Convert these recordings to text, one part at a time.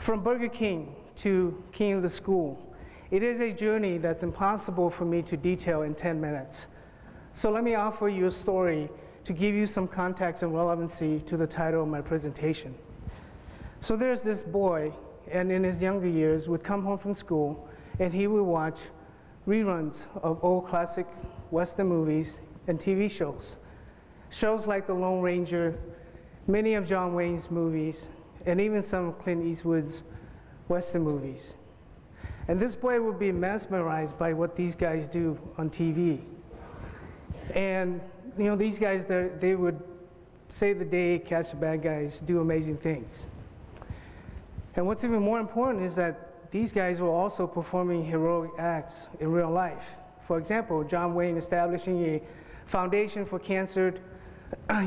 From Burger King to king of the school, it is a journey that's impossible for me to detail in 10 minutes. So let me offer you a story to give you some context and relevancy to the title of my presentation. So there's this boy, and in his younger years would come home from school and he would watch reruns of old classic Western movies and TV shows. Shows like The Lone Ranger, many of John Wayne's movies, and even some of Clint Eastwood's Western movies. And this boy would be mesmerized by what these guys do on TV. And you know, these guys, they would save the day, catch the bad guys, do amazing things. And what's even more important is that these guys were also performing heroic acts in real life. For example, John Wayne establishing a foundation for cancer,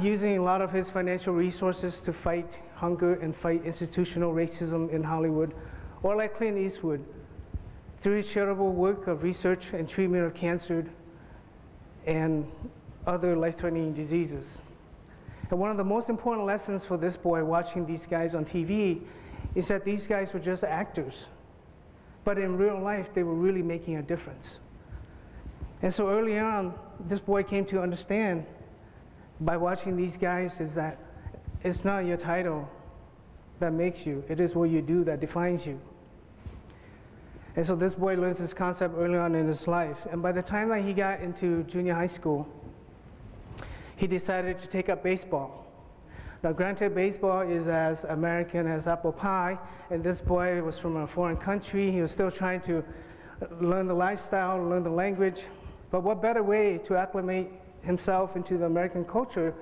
using a lot of his financial resources to fight hunger and fight institutional racism in Hollywood. Or like Clint Eastwood, through his charitable work of research and treatment of cancer and other life-threatening diseases. And one of the most important lessons for this boy watching these guys on TV is that these guys were just actors. But in real life, they were really making a difference. And so early on, this boy came to understand by watching these guys is that it's not your title that makes you, it is what you do that defines you. And so this boy learns this concept early on in his life. And by the time that he got into junior high school, he decided to take up baseball. Now granted, baseball is as American as apple pie, and this boy was from a foreign country. He was still trying to learn the lifestyle, learn the language. But what better way to acclimate himself into the American culture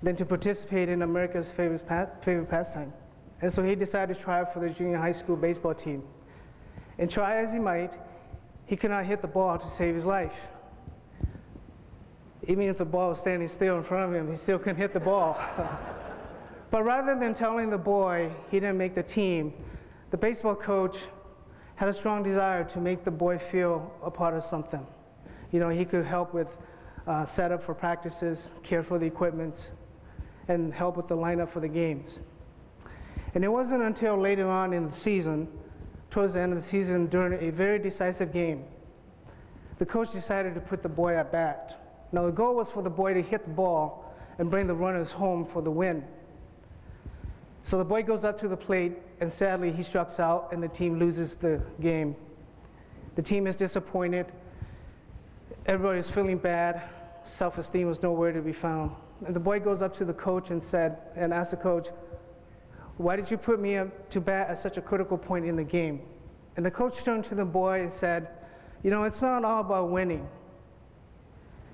than to participate in America's favorite pastime? And so he decided to try out for the junior high school baseball team. And try as he might, he could not hit the ball to save his life. Even if the ball was standing still in front of him, he still couldn't hit the ball. But rather than telling the boy he didn't make the team, the baseball coach had a strong desire to make the boy feel a part of something. You know, he could help with setup for practices, care for the equipment, and help with the lineup for the games. And it wasn't until later on in the season, towards the end of the season, during a very decisive game, the coach decided to put the boy at bat. Now the goal was for the boy to hit the ball and bring the runners home for the win. So the boy goes up to the plate, and sadly he strikes out and the team loses the game. The team is disappointed. Everybody is feeling bad. Self-esteem was nowhere to be found. And the boy goes up to the coach and asked the coach, "Why did you put me up to bat at such a critical point in the game?" And the coach turned to the boy and said, "You know, it's not all about winning.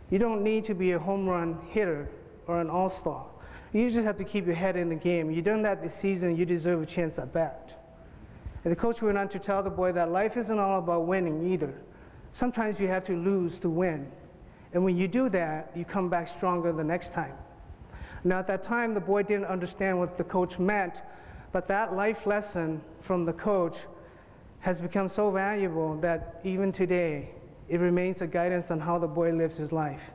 You don't need to be a home run hitter or an all-star. You just have to keep your head in the game. You've done that this season, you deserve a chance at bat." And the coach went on to tell the boy that life isn't all about winning either. Sometimes you have to lose to win. And when you do that, you come back stronger the next time. Now at that time, the boy didn't understand what the coach meant, but that life lesson from the coach has become so valuable that even today, it remains a guidance on how the boy lives his life.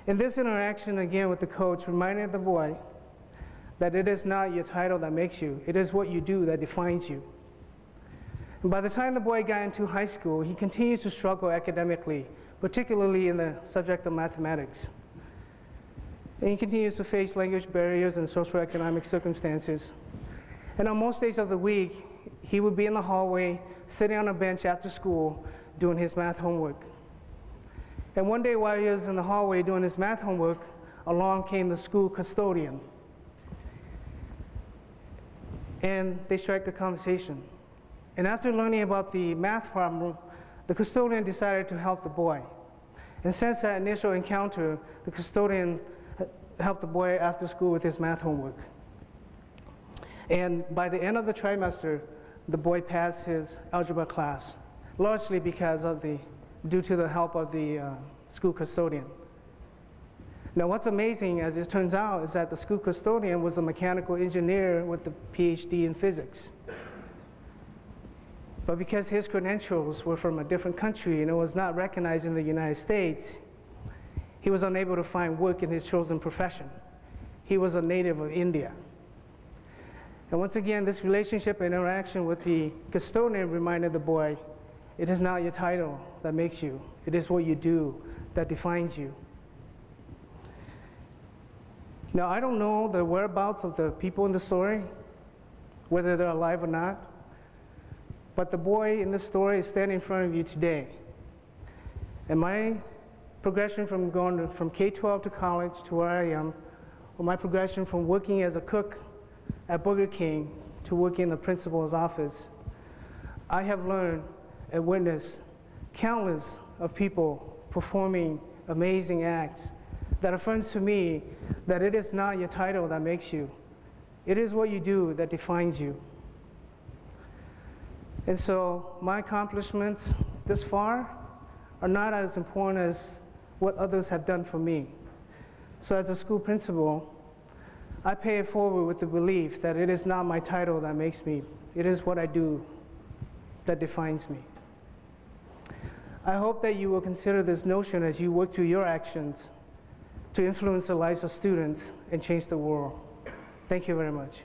In this interaction again with the coach reminded the boy that it is not your title that makes you, it is what you do that defines you. And by the time the boy got into high school, he continues to struggle academically, particularly in the subject of mathematics. And he continues to face language barriers and socioeconomic circumstances. And on most days of the week, he would be in the hallway, sitting on a bench after school, doing his math homework. And one day while he was in the hallway doing his math homework, along came the school custodian. And they struck a conversation. And after learning about the math problem, the custodian decided to help the boy. And since that initial encounter, the custodian helped the boy after school with his math homework. And by the end of the trimester, the boy passed his algebra class, largely due to the help of the school custodian. Now what's amazing, as it turns out, is that the school custodian was a mechanical engineer with a PhD in physics. But because his credentials were from a different country and it was not recognized in the United States, he was unable to find work in his chosen profession. He was a native of India. And once again, this relationship and interaction with the custodian reminded the boy, it is not your title that makes you. It is what you do that defines you. Now, I don't know the whereabouts of the people in the story, whether they're alive or not, but the boy in this story is standing in front of you today. And my progression from going from K-12 to college to where I am, or my progression from working as a cook at Burger King to working in the principal's office, I have learned and witnessed countless of people performing amazing acts that affirms to me that it is not your title that makes you. It is what you do that defines you. And so my accomplishments this far are not as important as what others have done for me. So as a school principal, I pay it forward with the belief that it is not my title that makes me. It is what I do that defines me. I hope that you will consider this notion as you work through your actions to influence the lives of students and change the world. Thank you very much.